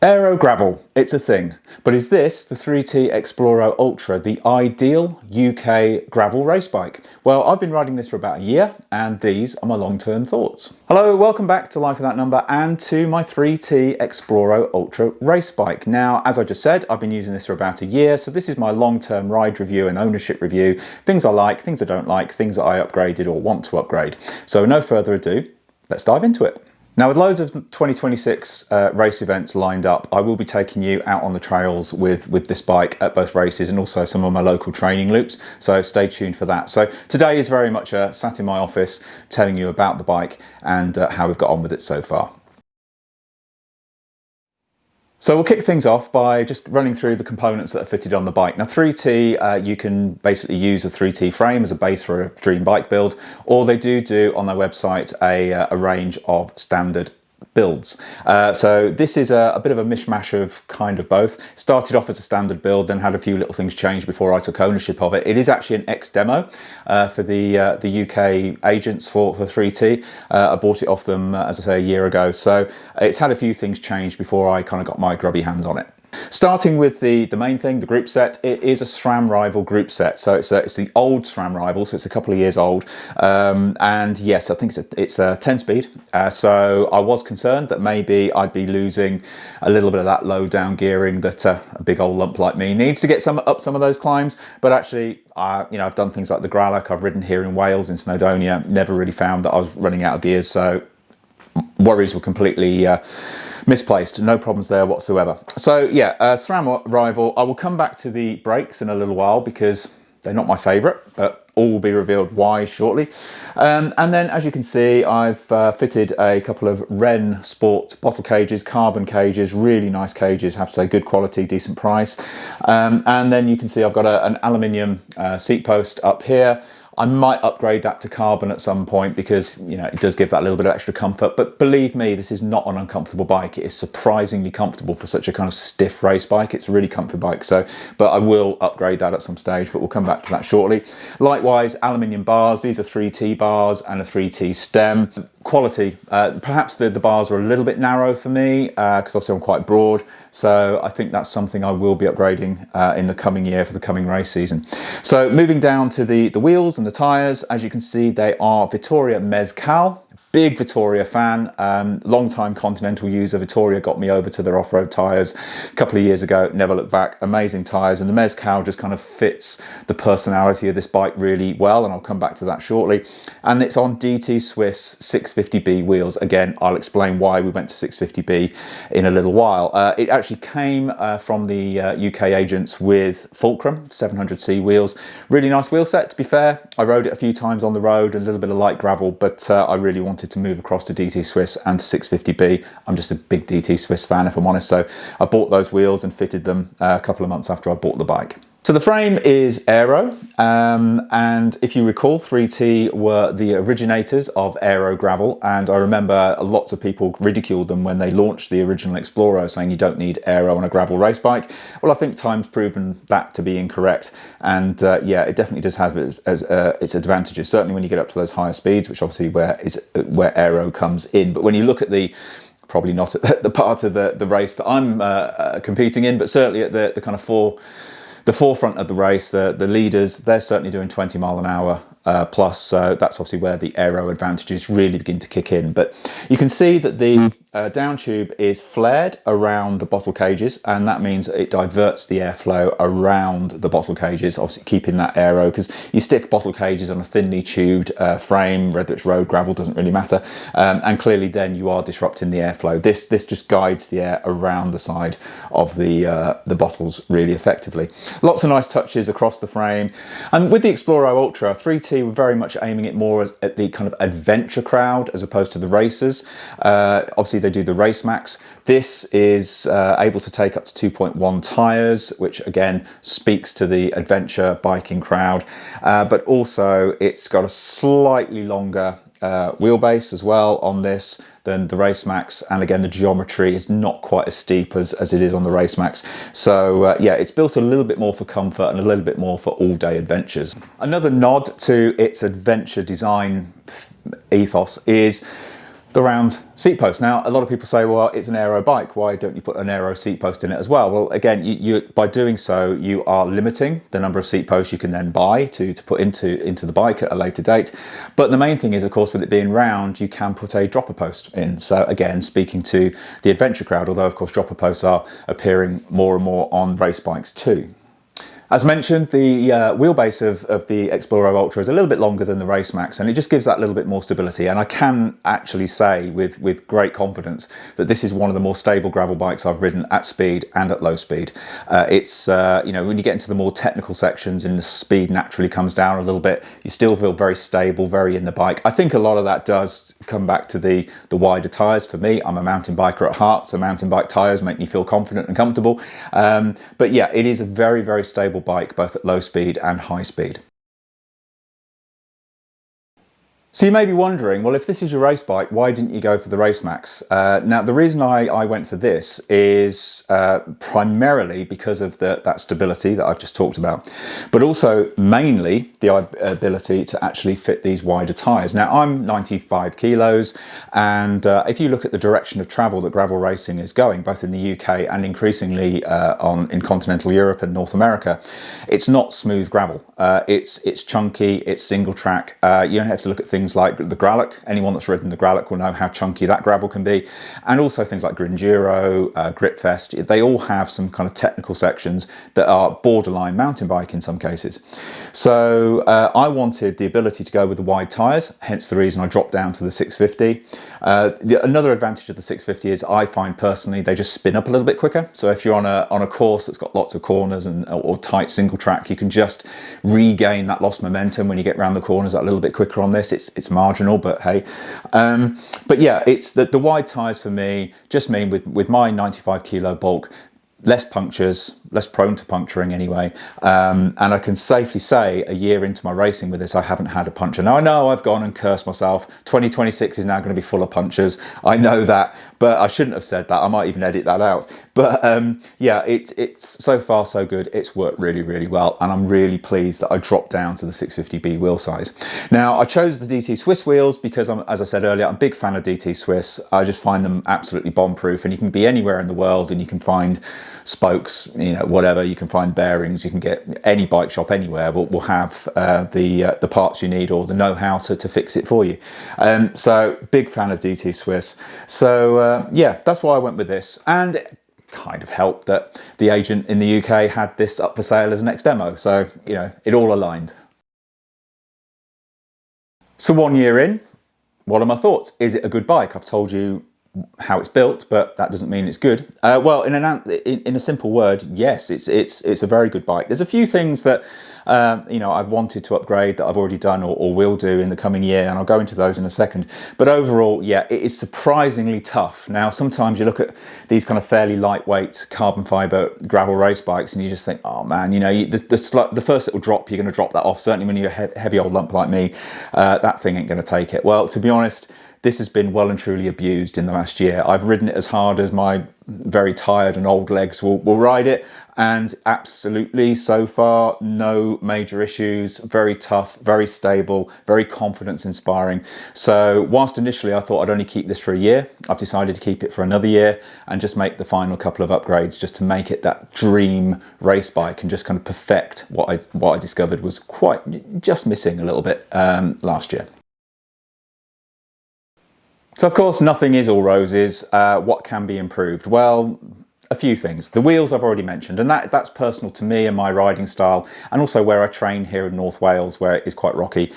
Aero Gravel, it's a thing. But is this, the 3T Exploro Ultra, the ideal UK gravel race bike? Well, I've been riding this for about a year, and these are my long-term thoughts. Hello, welcome back to Life Without Number and to my 3T Exploro Ultra race bike. Now, as I just said, I've been using this for about a year, so this is my long-term ride review and ownership review. Things I like, things I don't like, things that I upgraded or want to upgrade. So no further ado, let's dive into it. Now, with loads of 2026 race events lined up, I will be taking you out on the trails with this bike at both races and also some of my local training loops, so stay tuned for that. So today is very much sat in my office telling you about the bike and how we've got on with it so far. So we'll kick things off by just running through the components that are fitted on the bike. Now 3T, you can basically use a 3T frame as a base for a dream bike build, or they do on their website a range of standard builds. So this is a bit of a mishmash of kind of both. Started off as a standard build, then had a few little things change before I took ownership of it. It is actually an ex-demo for the UK agents for 3T. I bought it off them, as I say, a year ago. So it's had a few things change before I kind of got my grubby hands on it. Starting with the main thing, the group set, it is a SRAM Rival group set. So it's the old SRAM Rival, so it's a couple of years old. And yes, I think it's a 10-speed. So I was concerned that maybe I'd be losing a little bit of that low down gearing that a big old lump like me needs to get up some of those climbs. But actually, I've done things like the Gralloch. I've ridden here in Wales, in Snowdonia. Never really found that I was running out of gears. So worries were completely misplaced, no problems there whatsoever. So yeah, SRAM Rival. I will come back to the brakes in a little while because they're not my favourite, but all will be revealed why shortly. And then, as you can see, I've fitted a couple of Wren Sport bottle cages, carbon cages, really nice cages, have to say good quality, decent price. And then you can see I've got an aluminium seat post up here. I might upgrade that to carbon at some point because, it does give that little bit of extra comfort. But believe me, this is not an uncomfortable bike. It is surprisingly comfortable for such a kind of stiff race bike. It's a really comfy bike. So, but I will upgrade that at some stage, but we'll come back to that shortly. Likewise, aluminium bars. These are 3T bars and a 3T stem. Quality, perhaps the bars are a little bit narrow for me because obviously I'm quite broad. So I think that's something I will be upgrading in the coming year for the coming race season. So moving down to the wheels and the tyres, as you can see, they are Vittoria Mezcal. Big Vittoria fan, long-time Continental user. Vittoria got me over to their off-road tyres a couple of years ago, never looked back. Amazing tyres, and the Mezcal just kind of fits the personality of this bike really well, and I'll come back to that shortly. And it's on DT Swiss 650B wheels. Again, I'll explain why we went to 650B in a little while. It actually came from the UK agents with Fulcrum 700C wheels. Really nice wheel set, to be fair. I rode it a few times on the road, a little bit of light gravel, but I really wanted to move across to DT Swiss and to 650B. I'm just a big DT Swiss fan, if I'm honest, so I bought those wheels and fitted them a couple of months after I bought the bike. So the frame is Aero, and if you recall, 3T were the originators of Aero Gravel, and I remember lots of people ridiculed them when they launched the original Exploro, saying you don't need Aero on a gravel race bike. Well, I think time's proven that to be incorrect, and yeah, it definitely does have its advantages, certainly when you get up to those higher speeds, which obviously where Aero comes in. But when you look at probably not at the part of the race that I'm competing in, but certainly at the kind of the forefront of the race, the leaders, they're certainly doing 20 mile an hour plus, so that's obviously where the aero advantages really begin to kick in. But you can see that the down tube is flared around the bottle cages, and that means it diverts the airflow around the bottle cages, obviously keeping that aero, because you stick bottle cages on a thinly tubed frame, whether it's road, gravel, doesn't really matter, and clearly then you are disrupting the airflow. This just guides the air around the side of the bottles really effectively. Lots of nice touches across the frame, and with the Exploro Ultra, 3T were very much aiming it more at the kind of adventure crowd as opposed to the racers. Obviously they do the Race Max. This is able to take up to 2.1 tyres, which again speaks to the adventure biking crowd, but also it's got a slightly longer wheelbase as well on this than the Race Max, and again the geometry is not quite as steep as it is on the Race Max. So yeah, it's built a little bit more for comfort and a little bit more for all-day adventures. Another nod to its adventure design ethos is The round seat post. Now, a lot of people say, well, it's an aero bike, why don't you put an aero seat post in it as well? Well, again, by doing so, you are limiting the number of seat posts you can then buy to put into the bike at a later date. But the main thing is, of course, with it being round, you can put a dropper post in. So again, speaking to the adventure crowd, although of course dropper posts are appearing more and more on race bikes too. As mentioned, the wheelbase of the Exploro Ultra is a little bit longer than the Race Max, and it just gives that little bit more stability. And I can actually say with great confidence that this is one of the more stable gravel bikes I've ridden at speed and at low speed. It's you know, when you get into the more technical sections and the speed naturally comes down a little bit, you still feel very stable, very in the bike. I think a lot of that does come back to the wider tyres. For me, I'm a mountain biker at heart, so mountain bike tyres make me feel confident and comfortable. But yeah, it is a very, very stable bike, both at low speed and high speed. So you may be wondering, well, if this is your race bike, why didn't you go for the Race Max? Now, the reason I went for this is primarily because of that stability that I've just talked about, but also mainly the ability to actually fit these wider tyres. Now, I'm 95 kilos, and if you look at the direction of travel that gravel racing is going, both in the UK and increasingly in continental Europe and North America, it's not smooth gravel. It's chunky, it's single track. You don't have to look at things like the Gralloch. Anyone that's ridden the Gralloch will know how chunky that gravel can be. And also things like Gritfest, Gritfest, they all have some kind of technical sections that are borderline mountain bike in some cases. So I wanted the ability to go with the wide tyres, hence the reason I dropped down to the 650. Another advantage of the 650 is I find personally they just spin up a little bit quicker. So if you're on a course that's got lots of corners or tight single track, you can just regain that lost momentum when you get around the corners a little bit quicker on this. It's marginal, but hey. But yeah, it's the wide tyres for me just mean with my 95 kilo bulk, less punctures, less prone to puncturing anyway. And I can safely say a year into my racing with this, I haven't had a puncture. Now I know I've gone and cursed myself. 2026 is now going to be full of punctures. I know that, but I shouldn't have said that. I might even edit that out. But yeah, it's so far so good. It's worked really, really well. And I'm really pleased that I dropped down to the 650B wheel size. Now I chose the DT Swiss wheels because as I said earlier, I'm a big fan of DT Swiss. I just find them absolutely bomb proof, and you can be anywhere in the world and you can find spokes, you know, whatever, you can find bearings, you can get any bike shop anywhere will have the parts you need or the know-how to fix it for you. So big fan of DT Swiss. So yeah, that's why I went with this, and it kind of helped that the agent in the UK had this up for sale as an ex-demo, so you know, it all aligned. So 1 year in, what are my thoughts? Is it a good bike? I've told you how it's built, but that doesn't mean it's good. Well, in a simple word, yes, it's a very good bike. There's a few things that you know, I've wanted to upgrade that I've already done or will do in the coming year, and I'll go into those in a second. But overall, yeah, it is surprisingly tough. Now, sometimes you look at these kind of fairly lightweight carbon fiber gravel race bikes and you just think, oh man, you know, the first little drop, you're going to drop that off. Certainly when you're a heavy old lump like me, that thing ain't going to take it. Well, to be honest, this has been well and truly abused in the last year. I've ridden it as hard as my very tired and old legs will ride it, and absolutely so far no major issues. Very tough, very stable, very confidence inspiring. So whilst initially I thought I'd only keep this for a year, I've decided to keep it for another year and just make the final couple of upgrades just to make it that dream race bike and just kind of perfect what I discovered was quite just missing a little bit last year. So of course, nothing is all roses. What can be improved? Well, a few things. The wheels I've already mentioned, and that's personal to me and my riding style, and also where I train here in North Wales, where it is quite rocky.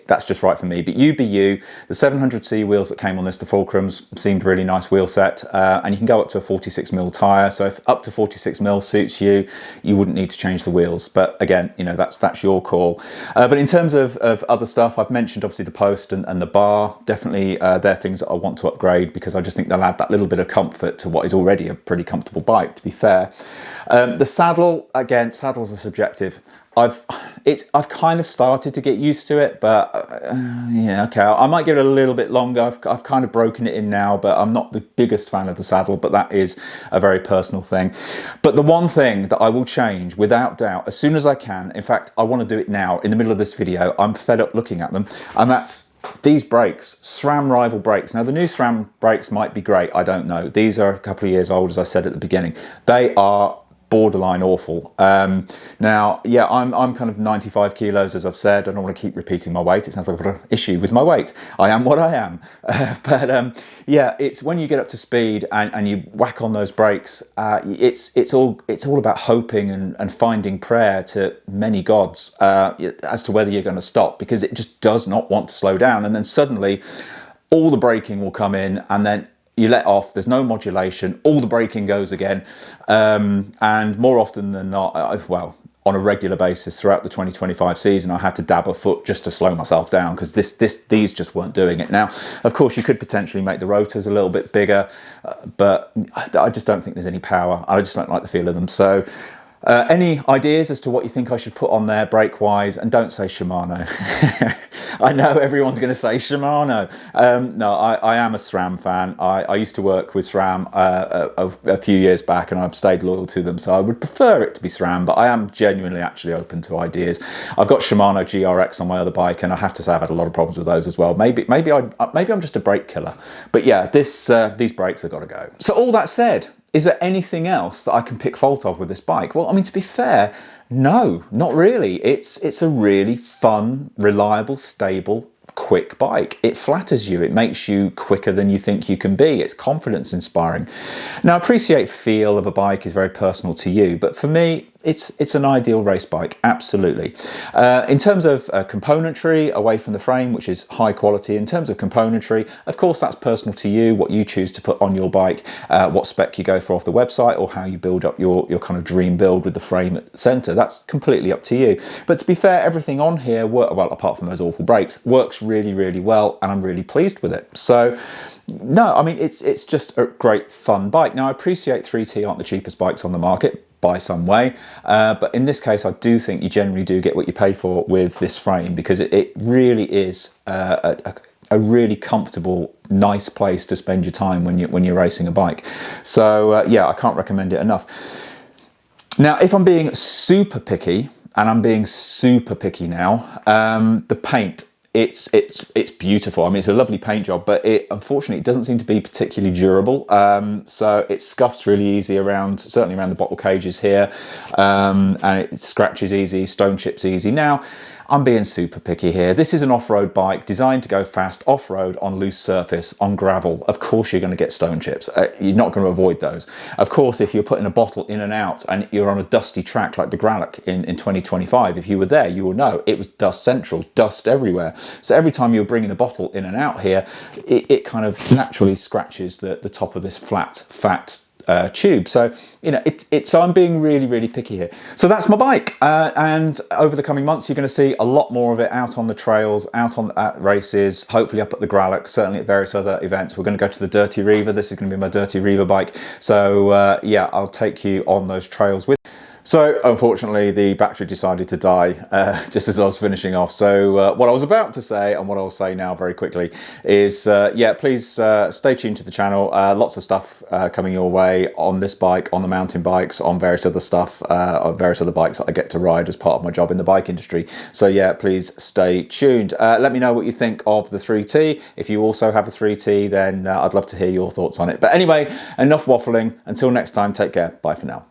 That's just right for me. But you be you. The 700C wheels that came on this, the Fulcrums, seemed really nice wheel set, and you can go up to a 46mm tyre. So if up to 46mm suits you, you wouldn't need to change the wheels. But again, you know, that's your call. But in terms of other stuff, I've mentioned obviously the post and the bar. Definitely, they're things that I want to upgrade because I just think they'll add that little bit of comfort to what is already a pretty comfortable bike, to be fair. The saddle, again, saddles are subjective. I've kind of started to get used to it, but yeah, okay, I might give it a little bit longer. I've kind of broken it in now, but I'm not the biggest fan of the saddle, but that is a very personal thing. But the one thing that I will change without doubt as soon as I can, in fact, I want to do it now in the middle of this video, I'm fed up looking at them, and that's these brakes, SRAM rival brakes. Now the new SRAM brakes might be great, I don't know. These are a couple of years old, as I said at the beginning. They are borderline awful. Now, yeah, I'm kind of 95 kilos, as I've said. I don't want to keep repeating my weight. It sounds like I've got an issue with my weight. I am what I am. Yeah, it's when you get up to speed and you whack on those brakes, it's all about hoping and finding prayer to many gods as to whether you're going to stop, because it just does not want to slow down. And then suddenly all the braking will come in, and then you let off, there's no modulation, all the braking goes again, and more often than not, well, on a regular basis throughout the 2025 season, I had to dab a foot just to slow myself down, because these just weren't doing it. Now, of course, you could potentially make the rotors a little bit bigger, but I just don't think there's any power. I just don't like the feel of them. So any ideas as to what you think I should put on there brake-wise? And don't say Shimano. I know everyone's going to say Shimano. No, I am a SRAM fan. I used to work with SRAM a few years back, and I've stayed loyal to them, so I would prefer it to be SRAM, but I am genuinely actually open to ideas. I've got Shimano GRX on my other bike, and I have to say I've had a lot of problems with those as well. Maybe I'm just a brake killer. But yeah, these brakes have got to go. So all that said, is there anything else that I can pick fault of with this bike? Well, I mean, to be fair, no, not really. It's a really fun, reliable, stable, quick bike. It flatters you. It makes you quicker than you think you can be. It's confidence inspiring. Now, I appreciate feel of a bike is very personal to you, but for me, it's an ideal race bike, absolutely. In terms of componentry, away from the frame, which is high quality, in terms of componentry, of course, that's personal to you, what you choose to put on your bike, what spec you go for off the website, or how you build up your kind of dream build with the frame at the centre. That's completely up to you. But to be fair, everything on here, well, apart from those awful brakes, works really, really well, and I'm really pleased with it. So, no, I mean, it's just a great fun bike. Now, I appreciate 3T aren't the cheapest bikes on the market by some way, but in this case I do think you generally do get what you pay for with this frame, because it really is a really comfortable, nice place to spend your time when you're racing a bike. So yeah, I can't recommend it enough. Now, if I'm being super picky, and I'm being super picky now, the paint. It's beautiful. I mean, it's a lovely paint job, but unfortunately, it doesn't seem to be particularly durable. So it scuffs really easy certainly around the bottle cages here, and it scratches easy, stone chips easy. Now, I'm being super picky here. This is an off-road bike designed to go fast off-road on loose surface, on gravel. Of course you're going to get stone chips. You're not going to avoid those. Of course, if you're putting a bottle in and out and you're on a dusty track like the Gralloch in 2025, if you were there, you will know it was dust central, dust everywhere. So every time you're bringing a bottle in and out here, it kind of naturally scratches the top of this flat tube. So, you know, so I'm being really, really picky here. So that's my bike. And over the coming months, you're going to see a lot more of it out on the trails, at races, hopefully up at the Gralloch, certainly at various other events. We're going to go to the Dirty Reaver. This is going to be my Dirty Reaver bike. So yeah, I'll take you on those trails with. So unfortunately, the battery decided to die just as I was finishing off. So what I was about to say, and what I'll say now very quickly, is yeah, please stay tuned to the channel. Lots of stuff coming your way on this bike, on the mountain bikes, on various other stuff, on various other bikes that I get to ride as part of my job in the bike industry. So yeah, please stay tuned. Let me know what you think of the 3T. If you also have a 3T, then I'd love to hear your thoughts on it. But anyway, enough waffling. Until next time, take care. Bye for now.